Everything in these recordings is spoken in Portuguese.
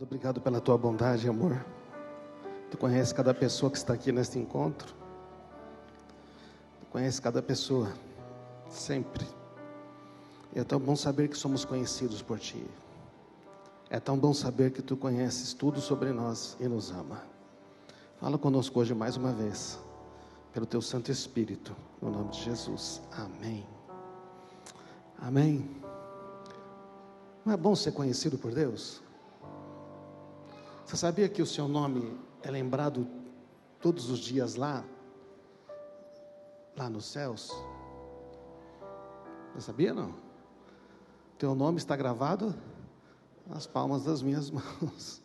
Obrigado pela tua bondade, amor. Tu conheces cada pessoa que está aqui neste encontro. Tu conheces cada pessoa, sempre. E é tão bom saber que somos conhecidos por Ti. É tão bom saber que Tu conheces tudo sobre nós e nos ama. Fala conosco hoje mais uma vez, pelo Teu Santo Espírito, no nome de Jesus. Amém. Amém. Não é bom ser conhecido por Deus? Você sabia que o seu nome é lembrado todos os dias lá nos céus? Você sabia, não? Teu nome está gravado nas palmas das minhas mãos.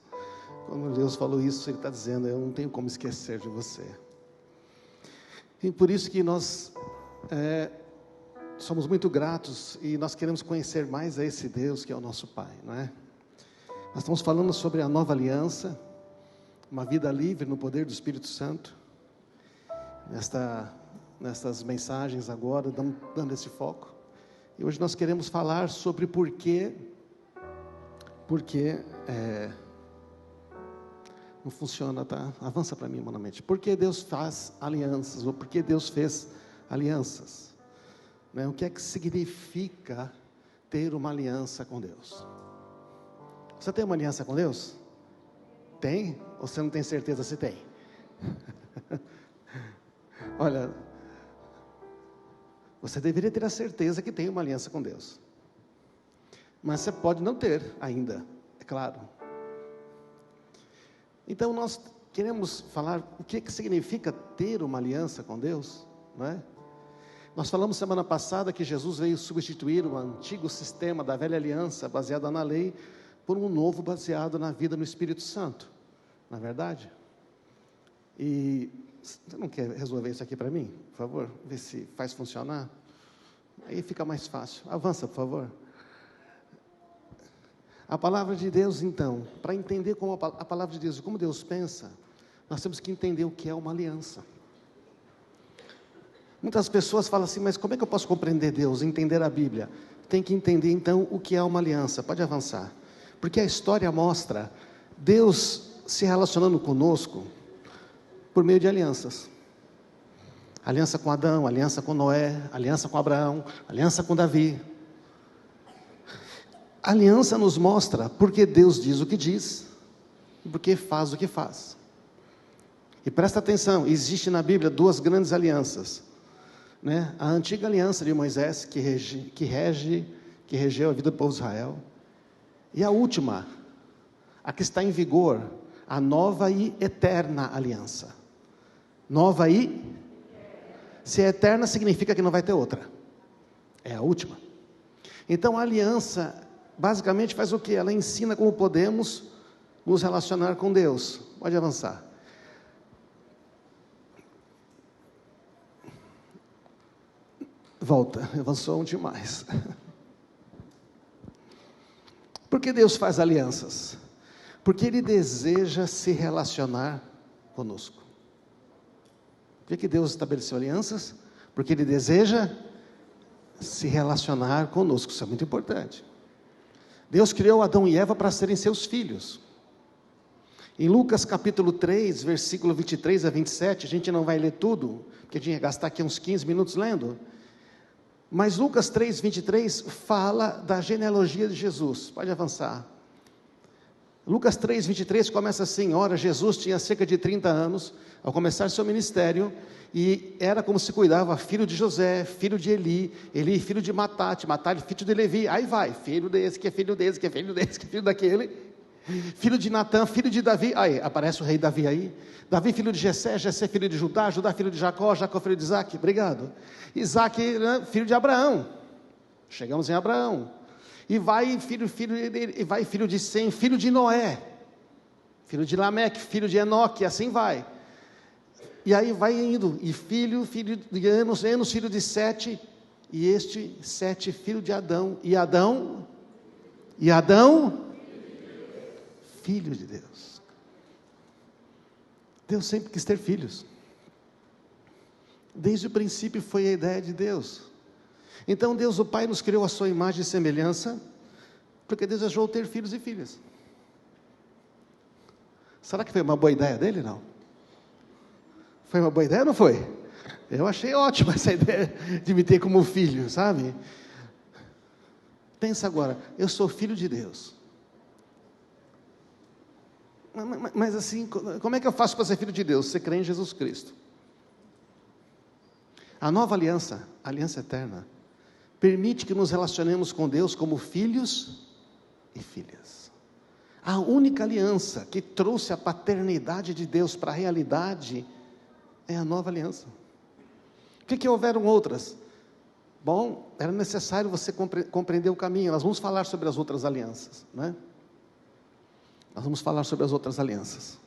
Quando Deus falou isso, Ele está dizendo: eu não tenho como esquecer de você. E por isso que nós somos muito gratos e nós queremos conhecer mais a esse Deus que é o nosso Pai, não é? Nós estamos falando sobre a nova aliança, uma vida livre no poder do Espírito Santo. Nestas mensagens agora, dando esse foco. E hoje nós queremos falar sobre por que não funciona, tá? Avança para mim, humanamente. Por que Deus faz alianças? Ou por que Deus fez alianças? Né? O que é que significa ter uma aliança com Deus? Você tem uma aliança com Deus? Tem? Ou você não tem certeza se tem? Olha, você deveria ter a certeza que tem uma aliança com Deus. Mas você pode não ter ainda, é claro. Então nós queremos falar o que significa ter uma aliança com Deus, não é? Nós falamos semana passada que Jesus veio substituir o antigo sistema da velha aliança, baseada na lei, por um novo baseado na vida no Espírito Santo, não é verdade? E você não quer resolver isso aqui para mim, por favor? Ver se faz funcionar. Aí fica mais fácil. Avança, por favor. A palavra de Deus, então, para entender como a palavra de Deus e como Deus pensa, nós temos que entender o que é uma aliança. Muitas pessoas falam assim: mas como é que eu posso compreender Deus, entender a Bíblia? Tem que entender então o que é uma aliança. Pode avançar. Porque a história mostra Deus se relacionando conosco por meio de alianças. Aliança com Adão, aliança com Noé, aliança com Abraão, aliança com Davi. A aliança nos mostra porque Deus diz o que diz e porque faz o que faz. E presta atenção, existe na Bíblia duas grandes alianças, né? A antiga aliança de Moisés, que regeu a vida do povo de Israel. E a última, a que está em vigor, a nova e eterna aliança. Nova e... se é eterna, significa que não vai ter outra. É a última. Então a aliança, basicamente faz o quê? Ela ensina como podemos nos relacionar com Deus. Pode avançar. Volta, avançou um demais. Por que Deus faz alianças? Porque Ele deseja se relacionar conosco. Por que Deus estabeleceu alianças? Porque Ele deseja se relacionar conosco. Isso é muito importante. Deus criou Adão e Eva para serem seus filhos. Em Lucas capítulo 3, versículo 23 a 27, a gente não vai ler tudo, porque a gente ia gastar aqui uns 15 minutos lendo. Mas Lucas 3, 23 fala da genealogia de Jesus. Pode avançar. Lucas 3, 23 começa assim: ora, Jesus tinha cerca de 30 anos, ao começar seu ministério, e era como se cuidava, filho de José, filho de Eli, filho de Matate, filho de Levi, aí vai, filho desse, que é filho desse, que é filho desse, que é filho daquele, filho de Natã, filho de Davi, aí aparece o rei Davi aí, Davi filho de Jessé, Jessé filho de Judá, Judá filho de Jacó, Jacó filho de Isaac, obrigado, Isaac, né, filho de Abraão, chegamos em Abraão, e vai filho de Sem, filho de Noé, filho de Lameque, filho de Enoque, e assim vai, e aí vai indo, e filho de Enos, filho de Sete, e este Sete, filho de Adão, e Adão, filho de Deus. Deus sempre quis ter filhos. Desde o princípio foi a ideia de Deus. Então Deus o Pai nos criou a sua imagem e semelhança, porque desejou ter filhos e filhas. Será que foi uma boa ideia dele? Não. Foi uma boa ideia ou não foi? Eu achei ótima essa ideia de me ter como filho, sabe? Pensa agora, eu sou filho de Deus. Mas assim, como é que eu faço para ser filho de Deus? Você crê em Jesus Cristo. A nova aliança, a aliança eterna, permite que nos relacionemos com Deus como filhos e filhas. A única aliança que trouxe a paternidade de Deus para a realidade é a nova aliança. Por que houveram outras? Bom, era necessário você compreender o caminho. Nós vamos falar sobre as outras alianças, né? Nós vamos falar sobre as outras alianças.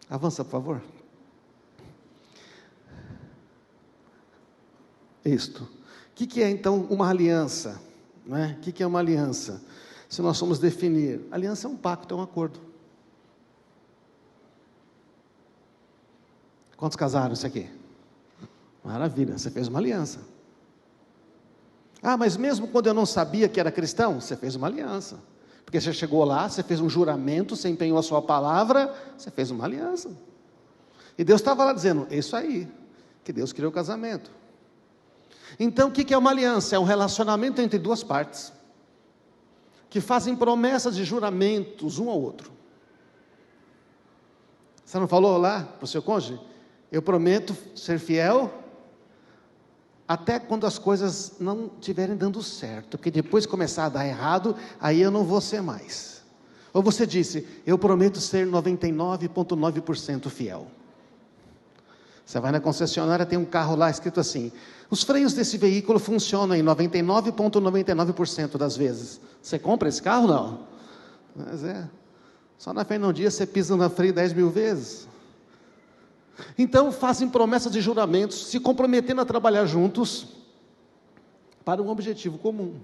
Avança, por favor. Isto. O que é então uma aliança? Né? O que é uma aliança? Se nós formos definir, aliança é um pacto, é um acordo. Quantos casaram-se aqui? Maravilha, você fez uma aliança. Ah, mas mesmo quando eu não sabia que era cristão, você fez uma aliança. Porque você chegou lá, você fez um juramento, você empenhou a sua palavra, você fez uma aliança. E Deus estava lá dizendo, é isso aí, que Deus criou o casamento. Então, o que é uma aliança? É um relacionamento entre duas partes, que fazem promessas e juramentos um ao outro. Você não falou lá para o seu cônjuge? Eu prometo ser fiel até quando as coisas não estiverem dando certo, porque depois começar a dar errado, aí eu não vou ser mais. Ou você disse, eu prometo ser 99,9% fiel. Você vai na concessionária, tem um carro lá escrito assim, os freios desse veículo funcionam em 99,99% das vezes. Você compra esse carro? Não. Mas só na fé num dia você pisa na freio 10 mil vezes. Então fazem promessas e juramentos, se comprometendo a trabalhar juntos para um objetivo comum.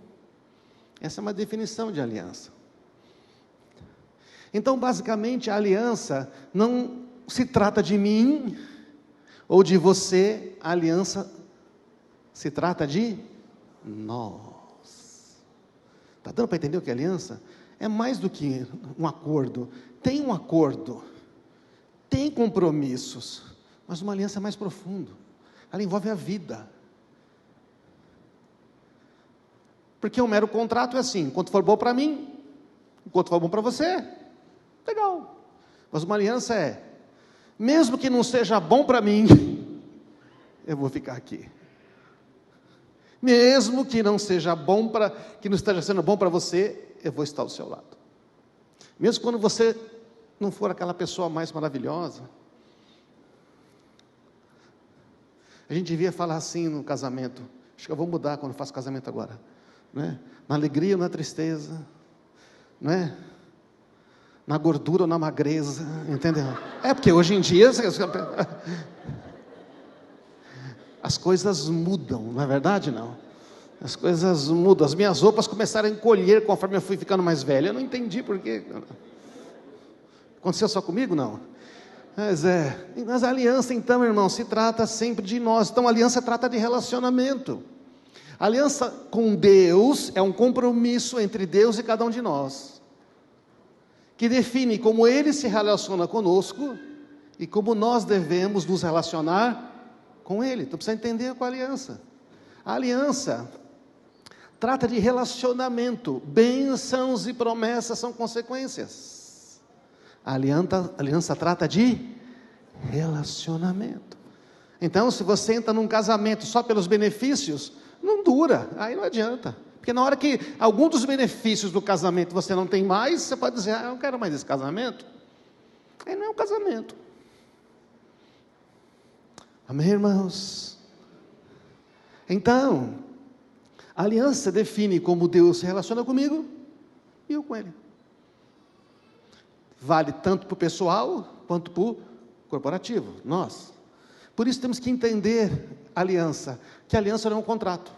Essa é uma definição de aliança. Então, basicamente, a aliança não se trata de mim ou de você, a aliança se trata de nós. Está dando para entender o que é aliança? É mais do que um acordo. Tem um acordo. Tem compromissos, mas uma aliança é mais profunda. Ela envolve a vida. Porque um mero contrato é assim, enquanto for bom para mim, enquanto for bom para você, legal. Mas uma aliança é, mesmo que não seja bom para mim, eu vou ficar aqui. Mesmo que não seja bom que não esteja sendo bom para você, eu vou estar ao seu lado. Mesmo quando você não for aquela pessoa mais maravilhosa. A gente devia falar assim no casamento. Acho que eu vou mudar quando faço casamento agora, né? Na alegria ou na tristeza, né? Na gordura ou na magreza, entendeu? Porque hoje em dia as coisas mudam, não é verdade? Não. As coisas mudam. As minhas roupas começaram a encolher conforme eu fui ficando mais velho. Eu não entendi por quê. Aconteceu só comigo? Não. Mas a aliança, então, irmão, se trata sempre de nós. Então, a aliança trata de relacionamento. A aliança com Deus é um compromisso entre Deus e cada um de nós, que define como Ele se relaciona conosco e como nós devemos nos relacionar com Ele. Então, precisa entender com a aliança. A aliança trata de relacionamento. Bênçãos e promessas são consequências. A aliança trata de relacionamento. Então, se você entra num casamento só pelos benefícios, não dura, aí não adianta. Porque na hora que algum dos benefícios do casamento você não tem mais, você pode dizer, eu não quero mais esse casamento. Aí não é um casamento. Amém, irmãos? Então, a aliança define como Deus se relaciona comigo e eu com Ele. Vale tanto para o pessoal, quanto para o corporativo, nós. Por isso temos que entender a aliança, que a aliança não é um contrato.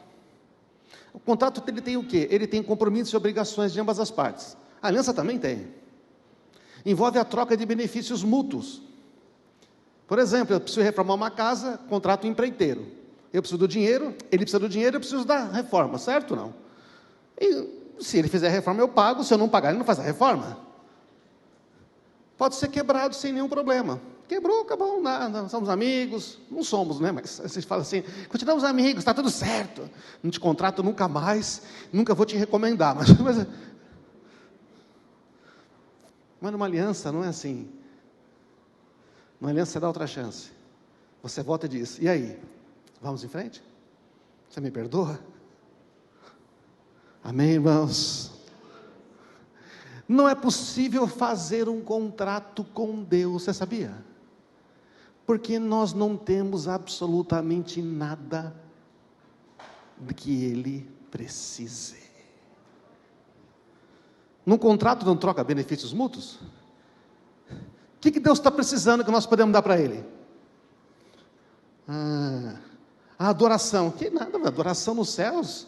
O contrato ele tem o quê? Ele tem compromissos e obrigações de ambas as partes. A aliança também tem. Envolve a troca de benefícios mútuos. Por exemplo, eu preciso reformar uma casa, contrato um empreiteiro. Eu preciso do dinheiro, ele precisa do dinheiro, eu preciso da reforma, certo ou não? E se ele fizer a reforma, eu pago, se eu não pagar, ele não faz a reforma. pode ser quebrado sem nenhum problema. Quebrou, acabou, não, somos amigos, não somos, né? Mas vocês falam assim, continuamos amigos, está tudo certo, não te contrato nunca mais, nunca vou te recomendar, mas numa aliança não é assim. Numa aliança você dá outra chance, você volta e diz, e aí, vamos em frente? Você me perdoa? Amém, irmãos? Não é possível fazer um contrato com Deus, você sabia? Porque nós não temos absolutamente nada de que Ele precise. Num contrato não troca benefícios mútuos? O que Deus está precisando que nós podemos dar para Ele? A adoração. Que nada, adoração nos céus.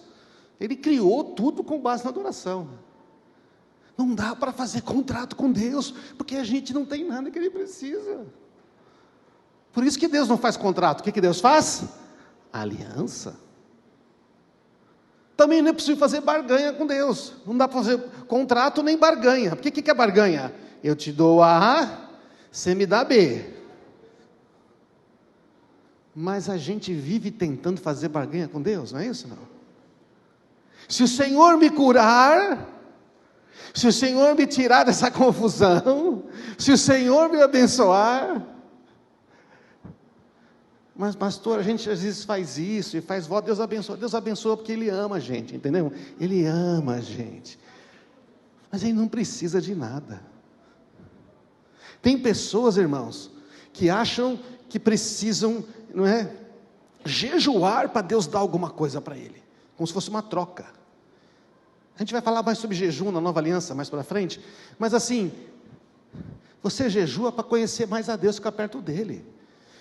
Ele criou tudo com base na adoração. Não dá para fazer contrato com Deus, porque a gente não tem nada que Ele precisa. Por isso que Deus não faz contrato. O que Deus faz? Aliança. Também não é possível fazer barganha com Deus. Não dá para fazer contrato nem barganha. Porque o que é barganha? Eu te dou A, você me dá B. Mas a gente vive tentando fazer barganha com Deus, não é isso? Não. Se o Senhor me curar, se o Senhor me tirar dessa confusão, se o Senhor me abençoar... Mas pastor, a gente às vezes faz isso e faz voto, Deus abençoa porque Ele ama a gente, entendeu? Ele ama a gente, mas Ele não precisa de nada. Tem pessoas, irmãos, que acham que precisam, não é, jejuar para Deus dar alguma coisa para ele, como se fosse uma troca. A gente vai falar mais sobre jejum na Nova Aliança mais para frente, mas assim, você jejua para conhecer mais a Deus e ficar perto dEle.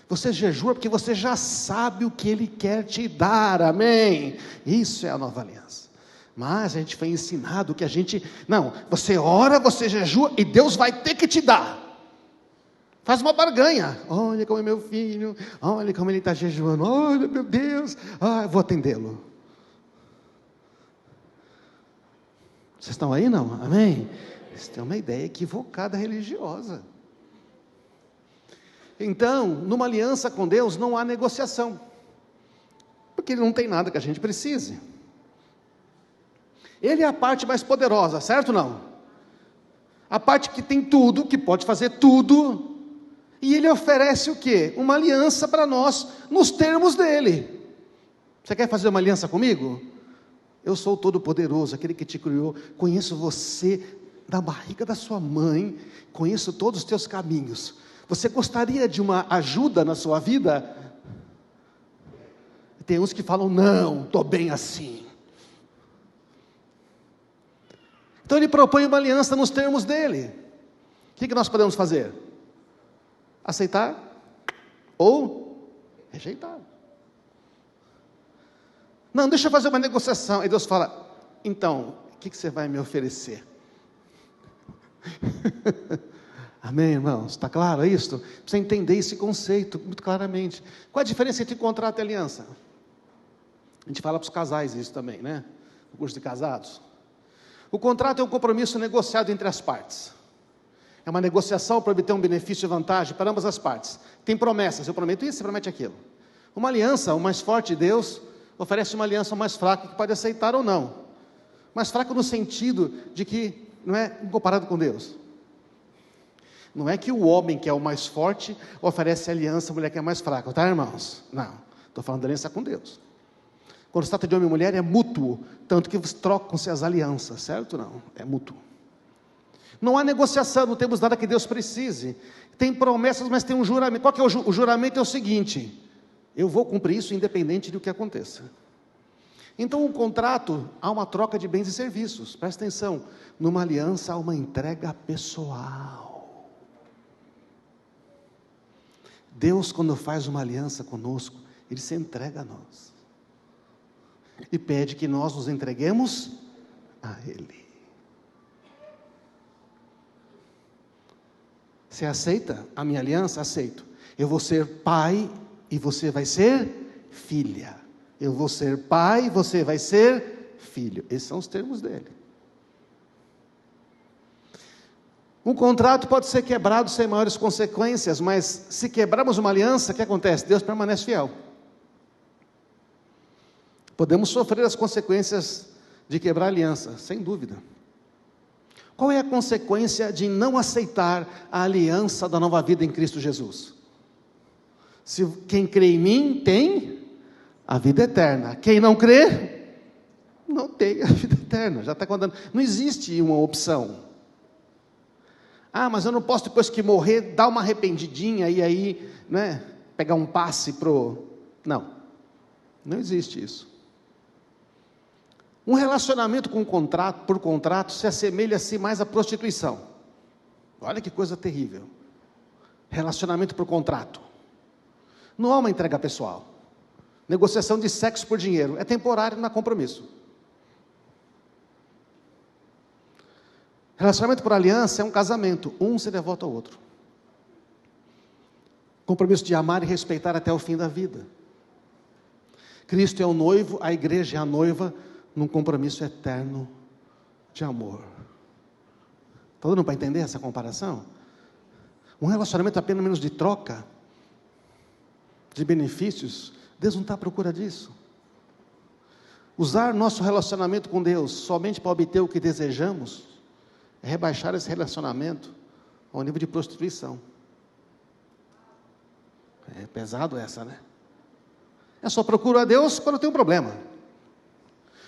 Você jejua porque você já sabe o que Ele quer te dar, amém? Isso é a Nova Aliança. Mas a gente foi ensinado que não, você ora, você jejua e Deus vai ter que te dar. Faz uma barganha. Olha como é meu filho, olha como ele está jejuando, olha meu Deus, vou atendê-lo. Vocês estão aí não? Amém? Vocês têm uma ideia equivocada religiosa. Então, numa aliança com Deus não há negociação, porque Ele não tem nada que a gente precise. Ele é a parte mais poderosa, certo ou não? A parte que tem tudo, que pode fazer tudo, e Ele oferece o quê? Uma aliança para nós, nos termos dEle. Você quer fazer uma aliança comigo? Eu sou o Todo-Poderoso, aquele que te criou, conheço você da barriga da sua mãe, conheço todos os teus caminhos. Você gostaria de uma ajuda na sua vida? Tem uns que falam, não, estou bem assim. Então Ele propõe uma aliança nos termos dEle. O que nós podemos fazer? Aceitar ou rejeitar. Não, deixa eu fazer uma negociação. Aí Deus fala, então, o que você vai me oferecer? Amém, irmãos? Está claro isso? Precisa entender esse conceito muito claramente. Qual a diferença entre contrato e aliança? A gente fala para os casais isso também, né? No curso de casados. O contrato é um compromisso negociado entre as partes. É uma negociação para obter um benefício e vantagem para ambas as partes. Tem promessas, eu prometo isso, você promete aquilo. Uma aliança, o mais forte de Deus, oferece uma aliança mais fraca que pode aceitar ou não. Mais fraca no sentido de que não é comparado com Deus. Não é que o homem que é o mais forte oferece aliança à mulher que é mais fraca, tá, irmãos? Não, estou falando da aliança com Deus. Quando se trata de homem e mulher é mútuo, tanto que trocam-se as alianças, certo? Não, é mútuo. Não há negociação, não temos nada que Deus precise. Tem promessas, mas tem um juramento. Qual que é o juramento? É o seguinte, eu vou cumprir isso independente do que aconteça. Então, um contrato, há uma troca de bens e serviços, presta atenção, numa aliança há uma entrega pessoal. Deus, quando faz uma aliança conosco, Ele se entrega a nós, e pede que nós nos entreguemos a Ele. Você aceita a minha aliança? Aceito. Eu vou ser pai, e você vai ser filha. Eu vou ser pai, você vai ser filho. Esses são os termos dele. Um contrato pode ser quebrado sem maiores consequências, mas se quebrarmos uma aliança, o que acontece? Deus permanece fiel. Podemos sofrer as consequências de quebrar a aliança, sem dúvida. Qual é a consequência de não aceitar a aliança da nova vida em Cristo Jesus? Se quem crê em mim tem a vida eterna. Quem não crê, não tem a vida eterna. Já está contando. Não existe uma opção. Ah, mas eu não posso, depois que morrer, dar uma arrependidinha e aí, né, pegar um passe pro... Não existe isso. Um relacionamento por contrato, se assemelha-se mais à prostituição. Olha que coisa terrível. Relacionamento por contrato. Não há uma entrega pessoal. Negociação de sexo por dinheiro. É temporário, não há compromisso. Relacionamento por aliança é um casamento. Um se devota ao outro. Compromisso de amar e respeitar até o fim da vida. Cristo é o noivo, a igreja é a noiva, num compromisso eterno de amor. Está dando para entender essa comparação? Um relacionamento apenas menos de troca, de benefícios. Deus não está à procura disso. Usar nosso relacionamento com Deus somente para obter o que desejamos, é rebaixar esse relacionamento ao nível de prostituição. É pesado essa, né? Eu só procuro a Deus quando eu tenho um problema.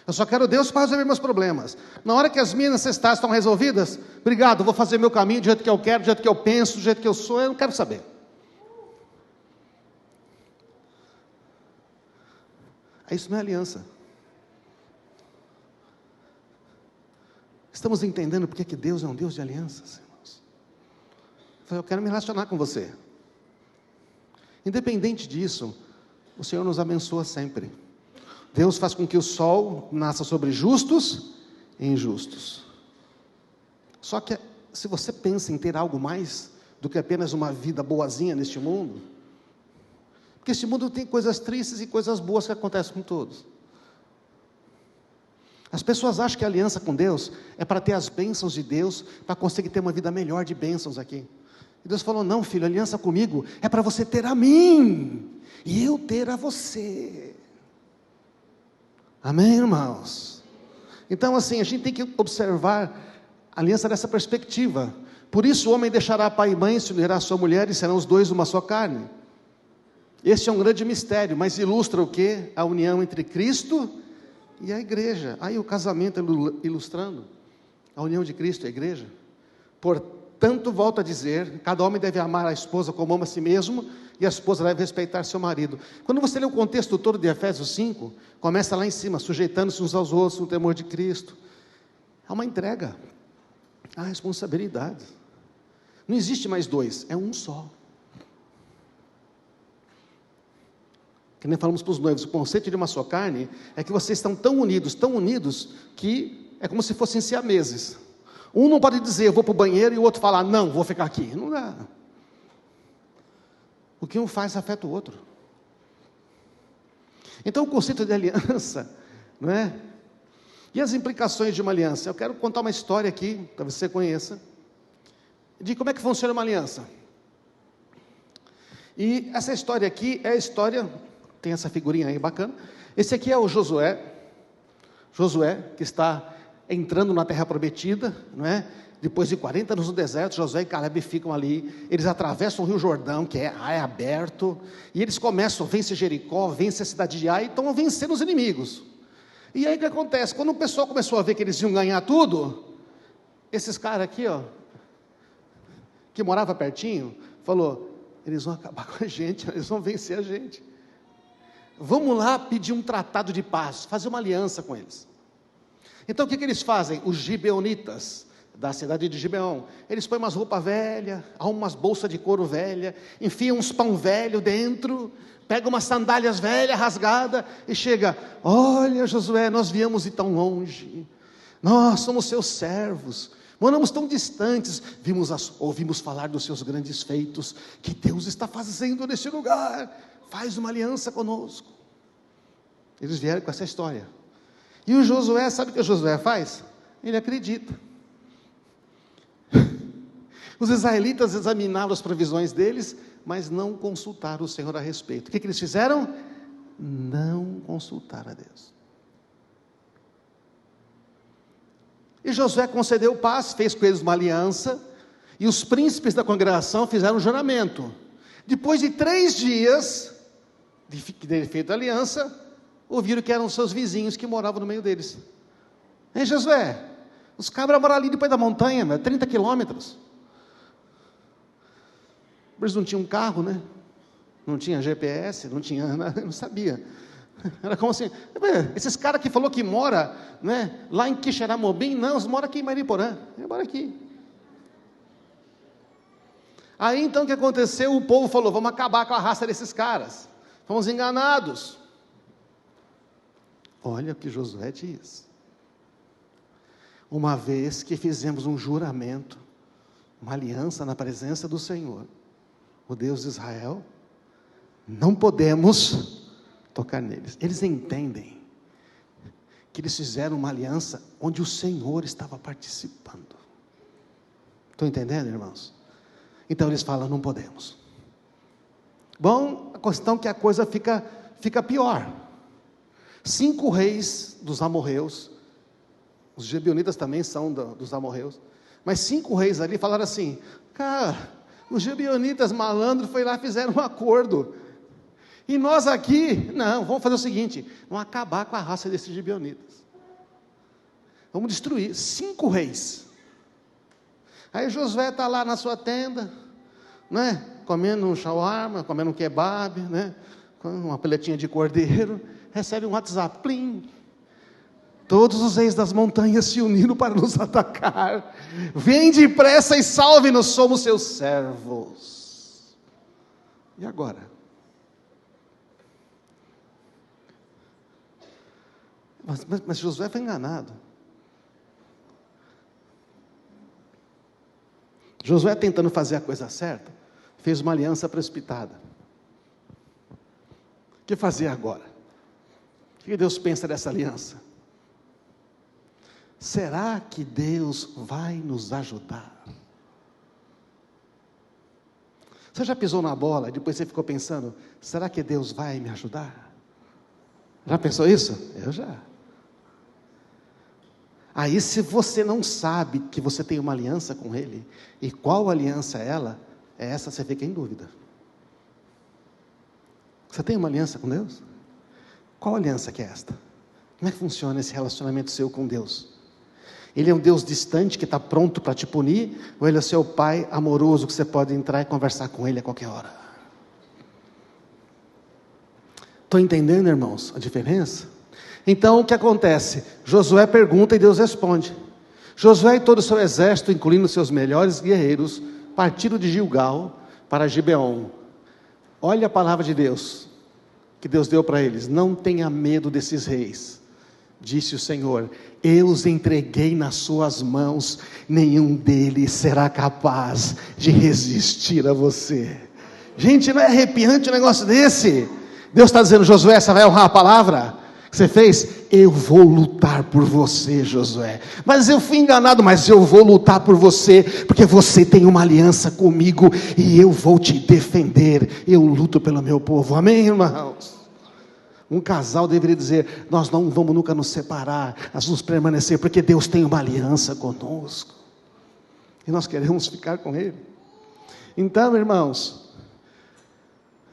Eu só quero Deus para resolver meus problemas. Na hora que as minhas necessidades estão resolvidas, obrigado, vou fazer meu caminho do jeito que eu quero, do jeito que eu penso, do jeito que eu sou, eu não quero saber. Isso não é aliança. Estamos entendendo porque que Deus é um Deus de alianças, irmãos? Eu quero me relacionar com você. Independente disso, o Senhor nos abençoa sempre. Deus faz com que o sol nasça sobre justos e injustos. Só que se você pensa em ter algo mais do que apenas uma vida boazinha neste mundo, porque este mundo tem coisas tristes e coisas boas que acontecem com todos. As pessoas acham que a aliança com Deus é para ter as bênçãos de Deus, para conseguir ter uma vida melhor de bênçãos aqui. E Deus falou, não filho, a aliança comigo é para você ter a mim, e eu ter a você. Amém, irmãos? Então assim, a gente tem que observar a aliança dessa perspectiva. Por isso o homem deixará pai e mãe, se unirá a sua mulher, e serão os dois uma só carne. Este é um grande mistério, mas ilustra o quê? A união entre Cristo e a igreja. Aí o casamento ilustrando a união de Cristo e a igreja. Portanto, volto a dizer, cada homem deve amar a esposa como ama a si mesmo, e a esposa deve respeitar seu marido. Quando você lê o contexto todo de Efésios 5, começa lá em cima, sujeitando-se uns aos outros no temor de Cristo. Há uma entrega, há responsabilidade. Não existe mais dois, é um só. Que nem falamos para os noivos, o conceito de uma só carne é que vocês estão tão unidos, que é como se fossem siameses. Um não pode dizer, eu vou para o banheiro, e o outro falar, não, vou ficar aqui. Não dá. O que um faz afeta o outro. Então o conceito de aliança, não é? E as implicações de uma aliança? Eu quero contar uma história aqui, para você conheça, de como é que funciona uma aliança. E essa história aqui é a história... Tem essa figurinha aí bacana. Esse aqui é o Josué, que está entrando na terra prometida, não é? Depois de 40 anos no deserto, Josué e Caleb ficam ali, eles atravessam o rio Jordão, que é aberto, e eles começam, vencem Jericó, vencem a cidade de Ai, e estão vencendo os inimigos. E aí o que acontece? Quando o pessoal começou a ver que eles iam ganhar tudo, esses caras aqui, ó, que morava pertinho, falou, eles vão acabar com a gente, eles vão vencer a gente. Vamos lá pedir um tratado de paz, fazer uma aliança com eles. Então o que eles fazem? Os gibeonitas, da cidade de Gibeão, eles põem umas roupas velhas, arrumam umas bolsas de couro velha, enfiam uns pão velho dentro, pegam umas sandálias velhas, rasgadas, e chega, olha Josué, nós viemos de tão longe, nós somos seus servos, moramos tão distantes, ouvimos falar dos seus grandes feitos, que Deus está fazendo neste lugar, faz uma aliança conosco. Eles vieram com essa história, e o Josué, sabe o que o Josué faz? Ele acredita. Os israelitas examinaram as provisões deles, mas não consultaram o Senhor a respeito. O que eles fizeram? Não consultaram a Deus. E Josué concedeu paz, fez com eles uma aliança, e os príncipes da congregação fizeram um juramento. Depois de 3 dias de ter feito a aliança, ouviram que eram seus vizinhos que moravam no meio deles. Ei, Josué, os cabras moram ali depois da montanha, 30 quilômetros. Eles não tinham carro, né? Não tinha GPS, não tinha nada, não sabia. Era como assim, esses caras que falou que mora, né, lá em Quixeramobim, não, eles moram aqui em Mariporã, eles moram aqui. Aí então o que aconteceu? O povo falou, vamos acabar com a raça desses caras, fomos enganados. Olha o que Josué diz. Uma vez que fizemos um juramento, uma aliança na presença do Senhor, o Deus de Israel, não podemos tocar neles. Eles entendem que eles fizeram uma aliança onde o Senhor estava participando. Estão entendendo, irmãos? Então eles falam, não podemos. Bom, a questão é que a coisa fica pior. 5 reis dos amorreus, os gibeonitas também são dos amorreus, mas 5 reis ali falaram assim, cara, os gibeonitas malandros foi lá e fizeram um acordo, e nós aqui, não, vamos fazer o seguinte, vamos acabar com a raça desses gibeonitas, vamos destruir. 5 reis, aí Josué está lá na sua tenda, né, comendo um shawarma, comendo um kebab, né, com uma peletinha de cordeiro, recebe um WhatsApp, plim, todos os reis das montanhas se uniram para nos atacar, vem depressa e salve-nos, somos seus servos. E agora? Mas Josué foi enganado. Josué, tentando fazer a coisa certa, fez uma aliança precipitada. O que fazer agora? O que Deus pensa dessa aliança? Será que Deus vai nos ajudar? Você já pisou na bola e depois você ficou pensando, será que Deus vai me ajudar? Já pensou isso? Eu já. Aí, se você não sabe que você tem uma aliança com Ele, e qual aliança é essa, você fica em dúvida. Você tem uma aliança com Deus? Qual aliança que é esta? Como é que funciona esse relacionamento seu com Deus? Ele é um Deus distante que está pronto para te punir, ou Ele é seu Pai amoroso que você pode entrar e conversar com Ele a qualquer hora? Estão entendendo, irmãos, a diferença? Então o que acontece? Josué pergunta e Deus responde. Josué e todo o seu exército, incluindo seus melhores guerreiros, partiram de Gilgal para Gibeon. Olha a palavra de Deus, que Deus deu para eles: não tenha medo desses reis, disse o Senhor, eu os entreguei nas suas mãos, nenhum deles será capaz de resistir a você. Gente, não é arrepiante um negócio desse? Deus está dizendo, Josué, você vai honrar a palavra que você fez? Eu vou lutar por você, Josué, mas eu fui enganado, mas eu vou lutar por você, porque você tem uma aliança comigo, e eu vou te defender, eu luto pelo meu povo, amém, irmãos? Um casal deveria dizer, nós não vamos nunca nos separar, nós vamos permanecer, porque Deus tem uma aliança conosco, e nós queremos ficar com Ele. Então, irmãos,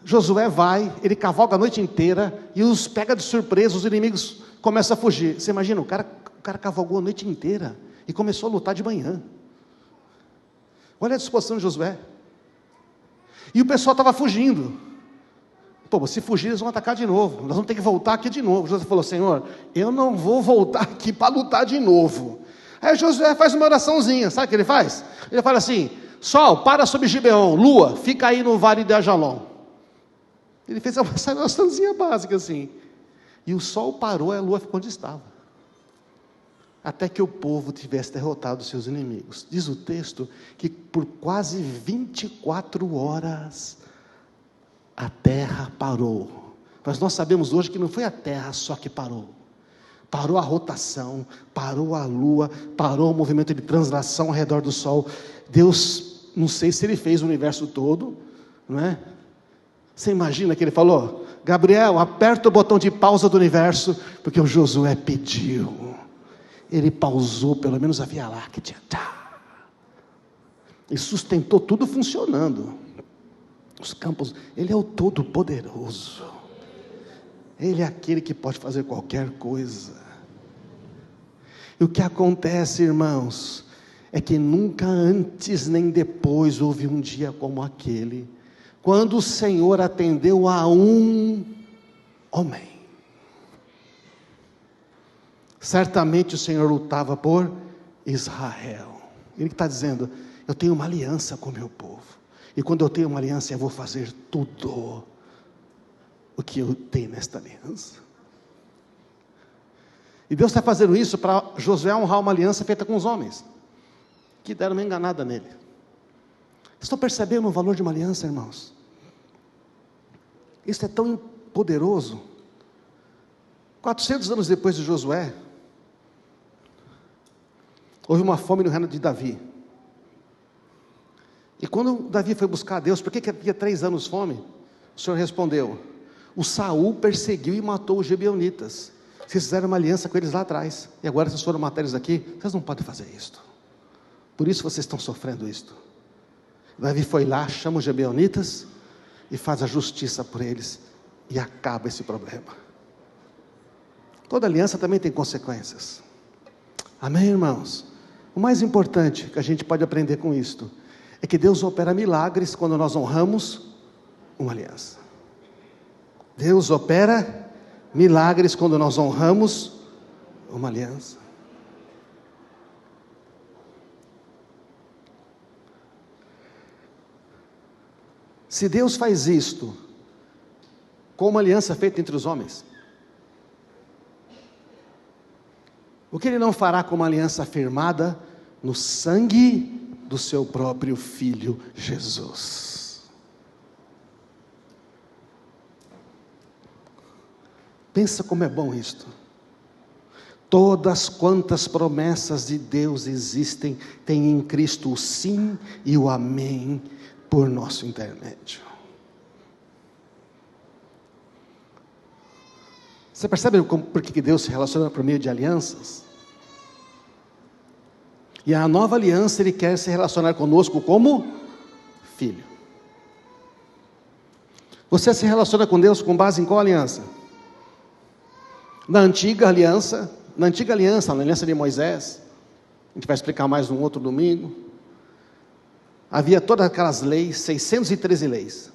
Josué vai, ele cavalga a noite inteira, e os pega de surpresa, os inimigos começam a fugir. Você imagina, o cara cavalgou a noite inteira, e começou a lutar de manhã. Olha a disposição de Josué. E o pessoal estava fugindo. Pô, se fugir eles vão atacar de novo, nós vamos ter que voltar aqui de novo. Josué falou, Senhor, eu não vou voltar aqui para lutar de novo. Aí Josué faz uma oraçãozinha, sabe o que ele faz? Ele fala assim, sol, para sobre Gibeon, lua, fica aí no vale de Ajalon. Ele fez uma oraçãozinha básica assim, e o sol parou e a lua ficou onde estava, até que o povo tivesse derrotado os seus inimigos. Diz o texto que por quase 24 horas a terra parou. Mas nós sabemos hoje que não foi a terra só que parou. Parou a rotação, parou a lua, parou o movimento de translação ao redor do sol. Deus não sei se ele fez o universo todo, não é? Você imagina que ele falou: Gabriel, aperta o botão de pausa do universo, porque o Josué pediu. Ele pausou pelo menos a Via Láctea. E sustentou tudo funcionando. Os campos, ele é o Todo-Poderoso. Ele é aquele que pode fazer qualquer coisa. E o que acontece, irmãos, é que nunca antes nem depois houve um dia como aquele, quando o Senhor atendeu a um homem. Certamente o Senhor lutava por Israel. Ele está dizendo: eu tenho uma aliança com o meu povo, e quando eu tenho uma aliança, eu vou fazer tudo o que eu tenho nesta aliança. E Deus está fazendo isso para Josué honrar uma aliança feita com os homens, que deram uma enganada nele. Estão percebendo o valor de uma aliança, irmãos? Isso é tão poderoso. 400 anos depois de Josué, houve uma fome no reino de Davi. E quando Davi foi buscar a Deus, por que havia 3 anos fome? O Senhor respondeu: o Saul perseguiu e matou os gibeonitas. Vocês fizeram uma aliança com eles lá atrás, e agora vocês foram matar eles aqui. Vocês não podem fazer isto. Por isso vocês estão sofrendo isto. Davi foi lá, chama os gibeonitas e faz a justiça por eles, e acaba esse problema. Toda aliança também tem consequências. Amém, irmãos? O mais importante que a gente pode aprender com isto é que Deus opera milagres quando nós honramos uma aliança. Deus opera milagres quando nós honramos uma aliança. Se Deus faz isto com uma aliança feita entre os homens, o que Ele não fará com uma aliança firmada no sangue do seu próprio Filho Jesus? Pensa como é bom isto. Todas quantas promessas de Deus existem, tem em Cristo o sim e o amém por nosso intermédio. Você percebe por que Deus se relaciona por meio de alianças? E a nova aliança Ele quer se relacionar conosco como filho. Você se relaciona com Deus com base em qual aliança? Na antiga aliança, na aliança de Moisés, a gente vai explicar mais num outro domingo. Havia todas aquelas leis, 613 leis.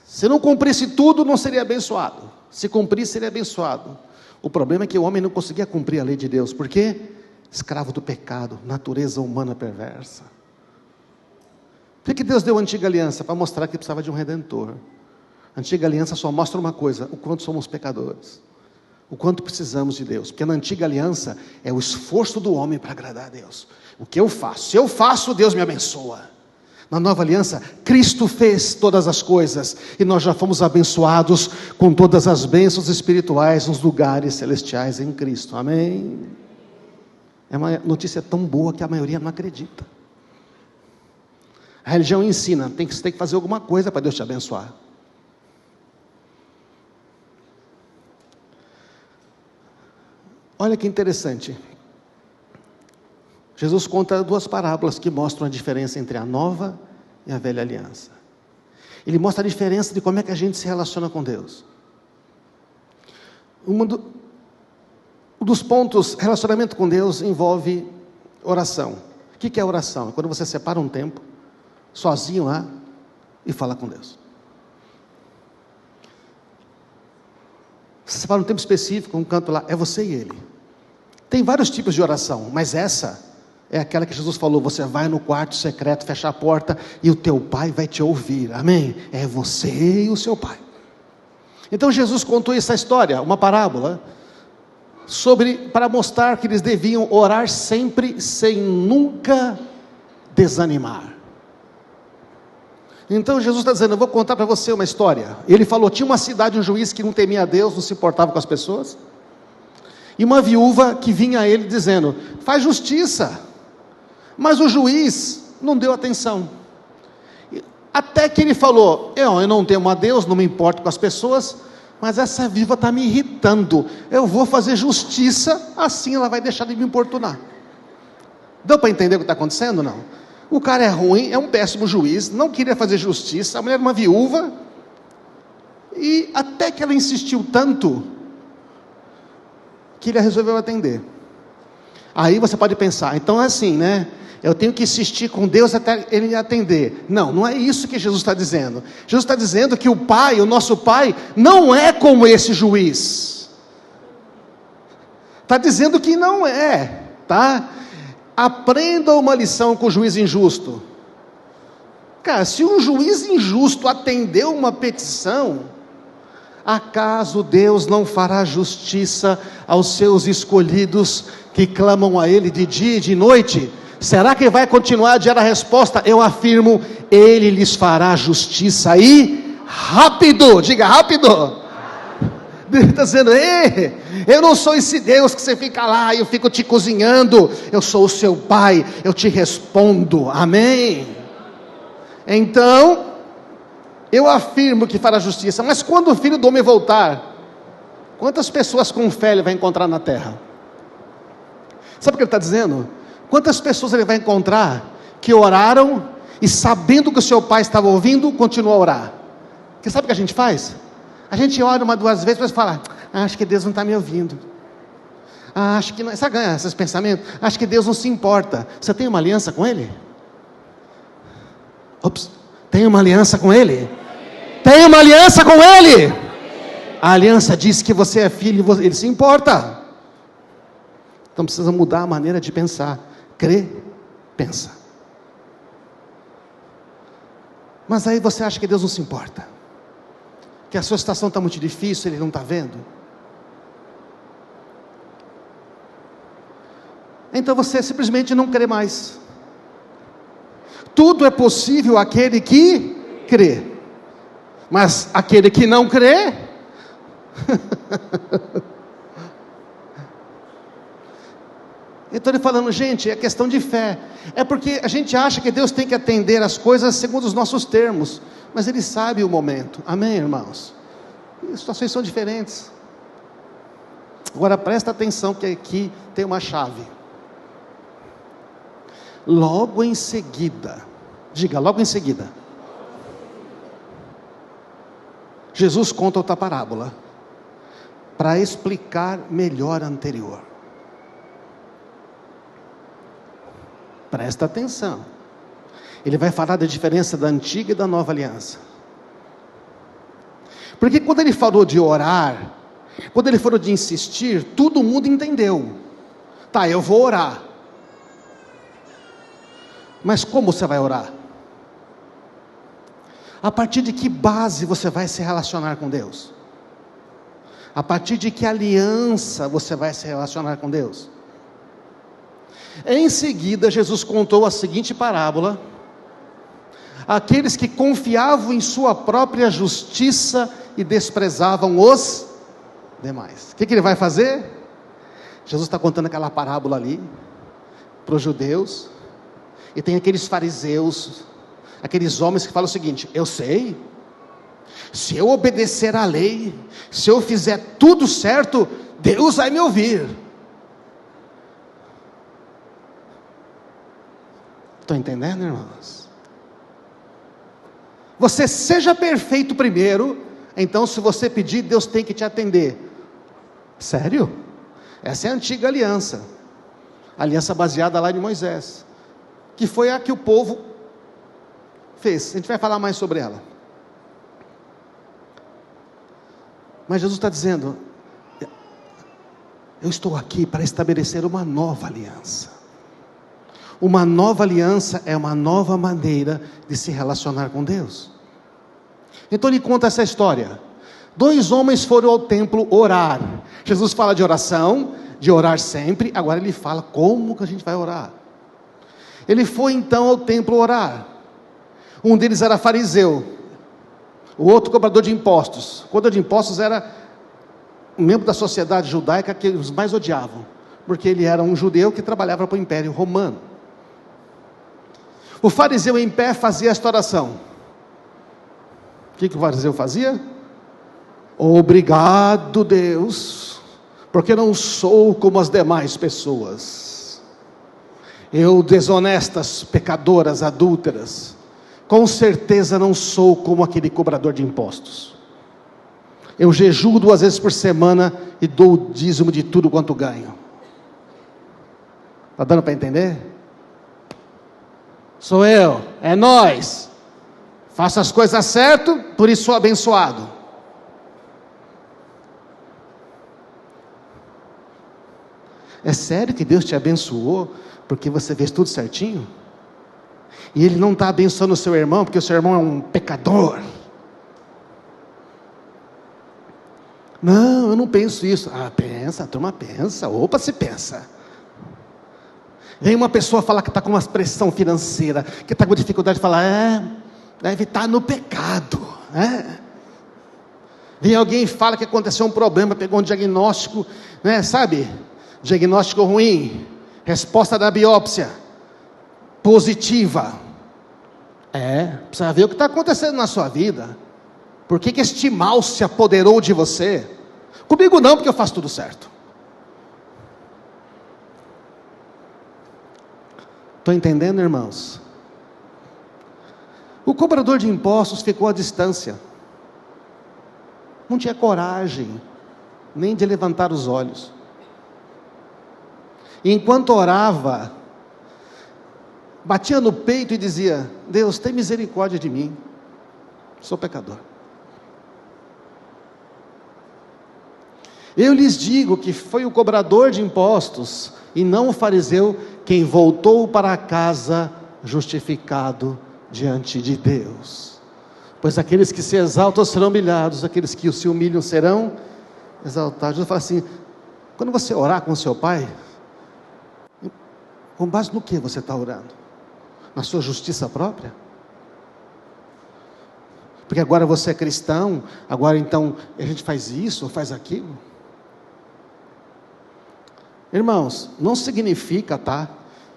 Se não cumprisse tudo, não seria abençoado. Se cumprisse, seria abençoado. O problema é que o homem não conseguia cumprir a lei de Deus. Por quê? Escravo do pecado, natureza humana perversa. Por que Deus deu a antiga aliança? Para mostrar que precisava de um redentor. A antiga aliança só mostra uma coisa: o quanto somos pecadores, o quanto precisamos de Deus. Porque na antiga aliança é o esforço do homem para agradar a Deus. O que eu faço? Se eu faço, Deus me abençoa. Na nova aliança, Cristo fez todas as coisas, e nós já fomos abençoados com todas as bênçãos espirituais nos lugares celestiais em Cristo. Amém? É uma notícia tão boa que a maioria não acredita. A religião ensina, você tem que fazer alguma coisa para Deus te abençoar. Olha que interessante. Jesus conta 2 parábolas que mostram a diferença entre a nova e a velha aliança. Ele mostra a diferença de como é que a gente se relaciona com Deus. Um dos pontos, relacionamento com Deus envolve oração. O que é oração? É quando você separa um tempo, sozinho lá, e fala com Deus. Você separa um tempo específico, um canto lá, é você e Ele. Tem vários tipos de oração, mas essa é aquela que Jesus falou: você vai no quarto secreto, fecha a porta, e o teu pai vai te ouvir. Amém? É você e o seu pai. Então Jesus contou essa história, uma parábola, para mostrar que eles deviam orar sempre, sem nunca desanimar. Então Jesus está dizendo: eu vou contar para você uma história. Ele falou: tinha uma cidade, um juiz que não temia a Deus, não se importava com as pessoas, e uma viúva que vinha a ele dizendo: faz justiça. Mas o juiz não deu atenção. Até que ele falou: eu não temo a Deus, não me importo com as pessoas, mas essa viúva está me irritando, eu vou fazer justiça, assim ela vai deixar de me importunar. Deu para entender o que está acontecendo? Não? O cara é ruim, é um péssimo juiz, não queria fazer justiça, a mulher era uma viúva, e até que ela insistiu tanto, que ele resolveu atender. Aí você pode pensar, então é assim, né? Eu tenho que insistir com Deus até Ele me atender. Não, não é isso que Jesus está dizendo. Jesus está dizendo que o Pai, o nosso Pai, não é como esse juiz. Está dizendo que não é, tá? Aprenda uma lição com o juiz injusto. Cara, se um juiz injusto atendeu uma petição, acaso Deus não fará justiça aos seus escolhidos que clamam a Ele de dia e de noite? Será que vai continuar a adiar a resposta? Eu afirmo, Ele lhes fará justiça aí, rápido, diga rápido. Ele está dizendo: eu não sou esse Deus que você fica lá e eu fico te cozinhando, eu sou o seu Pai, eu te respondo, amém? Então, eu afirmo que fará justiça, mas quando o Filho do Homem voltar, quantas pessoas com fé Ele vai encontrar na terra? Sabe o que Ele está dizendo? Quantas pessoas Ele vai encontrar que oraram e sabendo que o seu Pai estava ouvindo, continuam a orar? Porque sabe o que a gente faz? A gente ora uma, duas vezes para falar: acho que Deus não está me ouvindo. Acho que não. Sabe esses pensamentos? Acho que Deus não se importa. Você tem uma aliança com Ele? Ops, tem uma aliança com Ele? Tem uma aliança com Ele? A aliança diz que você é filho e Ele se importa. Então precisa mudar a maneira de pensar. Crê, pensa. Mas aí você acha que Deus não se importa? Que a sua situação está muito difícil, Ele não está vendo? Então você simplesmente não crê mais. Tudo é possível àquele que crê. Mas aquele que não crê... Então ele falando: gente, é questão de fé. É porque a gente acha que Deus tem que atender as coisas segundo os nossos termos, mas Ele sabe o momento, amém, irmãos? E as situações são diferentes. Agora presta atenção, que aqui tem uma chave. Logo em seguida, diga, logo em seguida, Jesus conta outra parábola, para explicar melhor a anterior. Presta atenção. Ele vai falar da diferença da antiga e da nova aliança. Porque quando ele falou de orar, quando ele falou de insistir, todo mundo entendeu. Tá, eu vou orar. Mas como você vai orar? A partir de que base você vai se relacionar com Deus? A partir de que aliança você vai se relacionar com Deus? Em seguida, Jesus contou a seguinte parábola: aqueles que confiavam em sua própria justiça e desprezavam os demais. O que ele vai fazer? Jesus está contando aquela parábola ali para os judeus, e tem aqueles fariseus, aqueles homens que falam o seguinte: eu sei, se eu obedecer à lei, se eu fizer tudo certo, Deus vai me ouvir. Estão entendendo, irmãos? Você seja perfeito primeiro, então se você pedir, Deus tem que te atender. Sério? Essa é a antiga aliança, a aliança baseada lá em Moisés, que foi a que o povo fez. A gente vai falar mais sobre ela. Mas Jesus está dizendo: eu estou aqui para estabelecer uma nova aliança. Uma nova aliança é uma nova maneira de se relacionar com Deus. Então ele conta essa história. 2 homens foram ao templo orar. Jesus fala de oração, de orar sempre. Agora ele fala como que a gente vai orar. Ele foi então ao templo orar. Um deles era fariseu, o outro cobrador de impostos. O cobrador de impostos era um membro da sociedade judaica que os mais odiavam, porque ele era um judeu que trabalhava para o Império Romano. O fariseu em pé fazia esta oração: O que o fariseu fazia? Obrigado, Deus, porque não sou como as demais pessoas. Eu, desonestas, pecadoras, adúlteras, com certeza não sou como aquele cobrador de impostos. Eu jejuo 2 vezes por semana e dou o dízimo de tudo quanto ganho. Está dando para entender? Sou eu, é nós. Faço as coisas certo, por isso sou abençoado. É sério que Deus te abençoou porque você fez tudo certinho? E Ele não está abençoando o seu irmão porque o seu irmão é um pecador? Não, eu não penso isso. Ah, pensa, a turma pensa. Opa, se pensa. Vem uma pessoa falar que está com uma pressão financeira, que está com dificuldade de falar, deve estar no pecado. Vem alguém e fala que aconteceu um problema, pegou um diagnóstico, sabe? Diagnóstico ruim, resposta da biópsia positiva. Precisa ver o que está acontecendo na sua vida. Por que este mal se apoderou de você? Comigo não, porque eu faço tudo certo. Estão entendendo, irmãos? O cobrador de impostos ficou à distância. Não tinha coragem nem de levantar os olhos. E enquanto orava, batia no peito e dizia: Deus, tem misericórdia de mim, sou pecador. Eu lhes digo que foi o cobrador de impostos e não o fariseu quem voltou para casa justificado diante de Deus. Pois aqueles que se exaltam serão humilhados, aqueles que se humilham serão exaltados. Eu falo assim, quando você orar com seu pai, com base no que você está orando? Na sua justiça própria? Porque agora você é cristão, agora então a gente faz isso ou faz aquilo? Irmãos, não significa,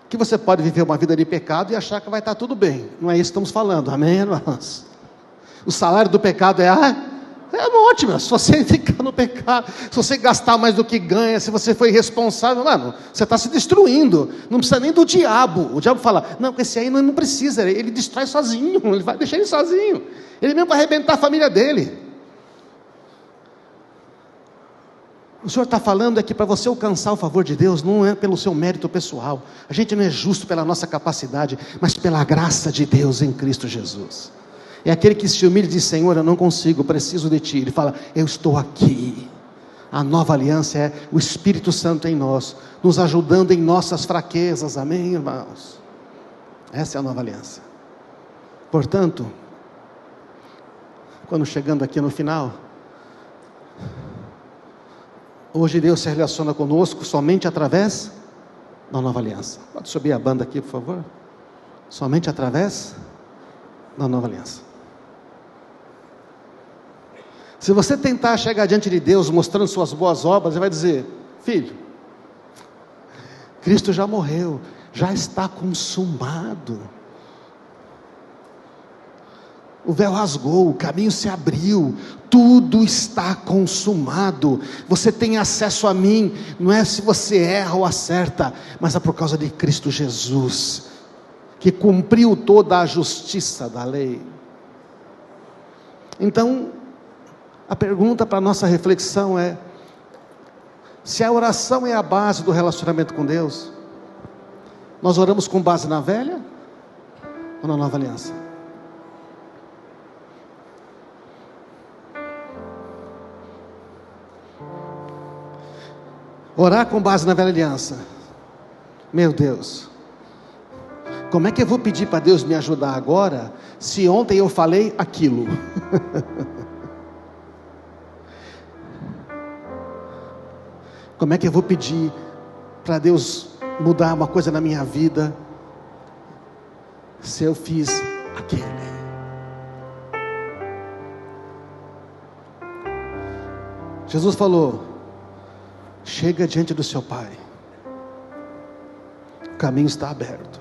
que você pode viver uma vida de pecado e achar que vai estar tudo bem. Não é isso que estamos falando, amém, irmãos? O salário do pecado é ótimo, se você ficar no pecado, se você gastar mais do que ganha, se você for irresponsável, mano, você está se destruindo. Não precisa nem do diabo. O diabo fala, não, esse aí não precisa, ele destrói sozinho, ele vai deixar ele sozinho. Ele mesmo vai arrebentar a família dele. O Senhor está falando aqui para você alcançar o favor de Deus, não é pelo seu mérito pessoal. A gente não é justo pela nossa capacidade, mas pela graça de Deus em Cristo Jesus. É aquele que se humilha e diz, Senhor, eu não consigo, preciso de Ti. Ele fala, eu estou aqui. A nova aliança é o Espírito Santo em nós, nos ajudando em nossas fraquezas, amém, irmãos? Essa é a nova aliança. Portanto, quando chegando aqui no final, hoje Deus se relaciona conosco somente através da nova aliança. Pode subir a banda aqui, por favor? Somente através da nova aliança. Se você tentar chegar diante de Deus mostrando suas boas obras, Ele vai dizer, filho, Cristo já morreu, já está consumado. O véu rasgou, o caminho se abriu, tudo está consumado. Você tem acesso a mim, não é se você erra ou acerta, mas é por causa de Cristo Jesus, que cumpriu toda a justiça da lei. Então, a pergunta para a nossa reflexão é, se a oração é a base do relacionamento com Deus, nós oramos com base na velha ou na nova aliança? Orar com base na velha aliança, meu Deus, como é que eu vou pedir para Deus me ajudar agora, se ontem eu falei aquilo? Como é que eu vou pedir para Deus mudar uma coisa na minha vida, se eu fiz aquele? Jesus falou, chega diante do seu Pai, o caminho está aberto.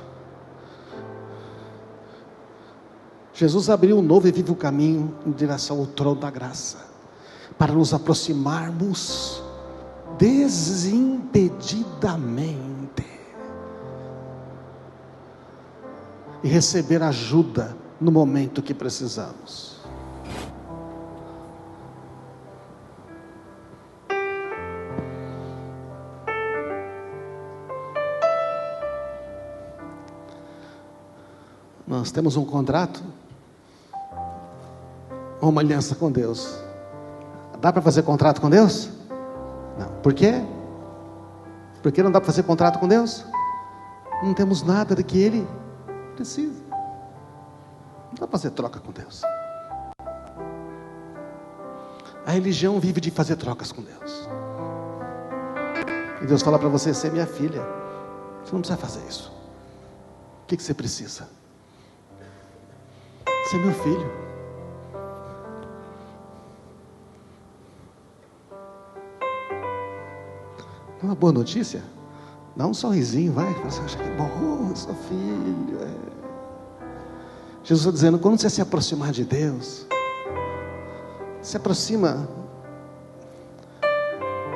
Jesus abriu um novo e vivo caminho em direção ao trono da graça, para nos aproximarmos desimpedidamente e receber ajuda no momento que precisamos. Nós temos um contrato, uma aliança com Deus. Dá para fazer contrato com Deus? Não. Por quê? Por que não dá para fazer contrato com Deus? Não temos nada de que Ele precisa. Não dá para fazer troca com Deus. A religião vive de fazer trocas com Deus. E Deus fala para você: você é minha filha, você não precisa fazer isso. O que você precisa? Você é meu filho. Uma boa notícia? Dá um sorrisinho, vai. Você acha que bom, sou filho. Jesus está dizendo: quando você se aproximar de Deus, se aproxima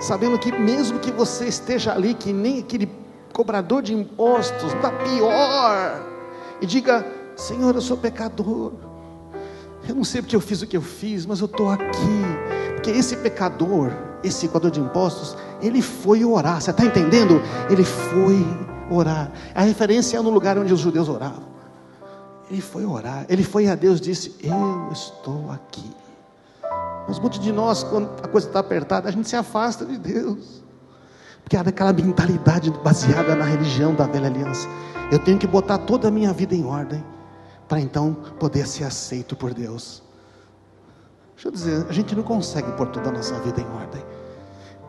sabendo que mesmo que você esteja ali, que nem aquele cobrador de impostos, está pior, e diga: Senhor, eu sou pecador, eu não sei porque eu fiz o que eu fiz, mas eu estou aqui, porque esse pecador, esse cobrador de impostos, ele foi orar, você está entendendo? Ele foi orar. A referência é no lugar onde os judeus oravam. Ele foi orar, ele foi a Deus e disse: eu estou aqui. Mas muitos de nós, quando a coisa está apertada, a gente se afasta de Deus, porque há aquela mentalidade baseada na religião da velha aliança. Eu tenho que botar toda a minha vida em ordem, para então poder ser aceito por Deus. Deixa eu dizer, a gente não consegue pôr toda a nossa vida em ordem,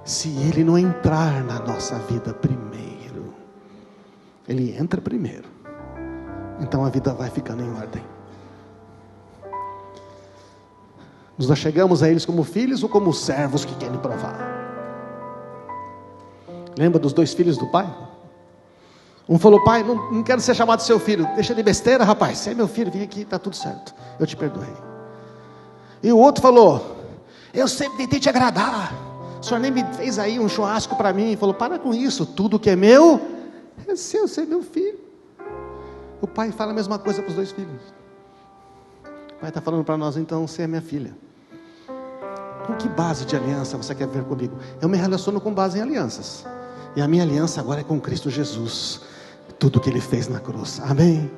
se Ele não entrar na nossa vida primeiro. Ele entra primeiro, então a vida vai ficando em ordem. Nos achegamos a eles como filhos ou como servos que querem provar? Lembra dos dois filhos do pai? Um falou: pai, não quero ser chamado seu filho. Deixa de besteira, rapaz, você é meu filho, vem aqui, está tudo certo, eu te perdoei. E o outro falou: eu sempre tentei te agradar, o senhor nem me fez aí um churrasco para mim. Falou: para com isso, tudo que é meu é seu, você é meu filho. O pai fala a mesma coisa para os dois filhos. O pai está falando para nós: então você é minha filha. Com que base de aliança você quer ver comigo? Eu me relaciono com base em alianças, e a minha aliança agora é com Cristo Jesus, tudo que Ele fez na cruz. Amém?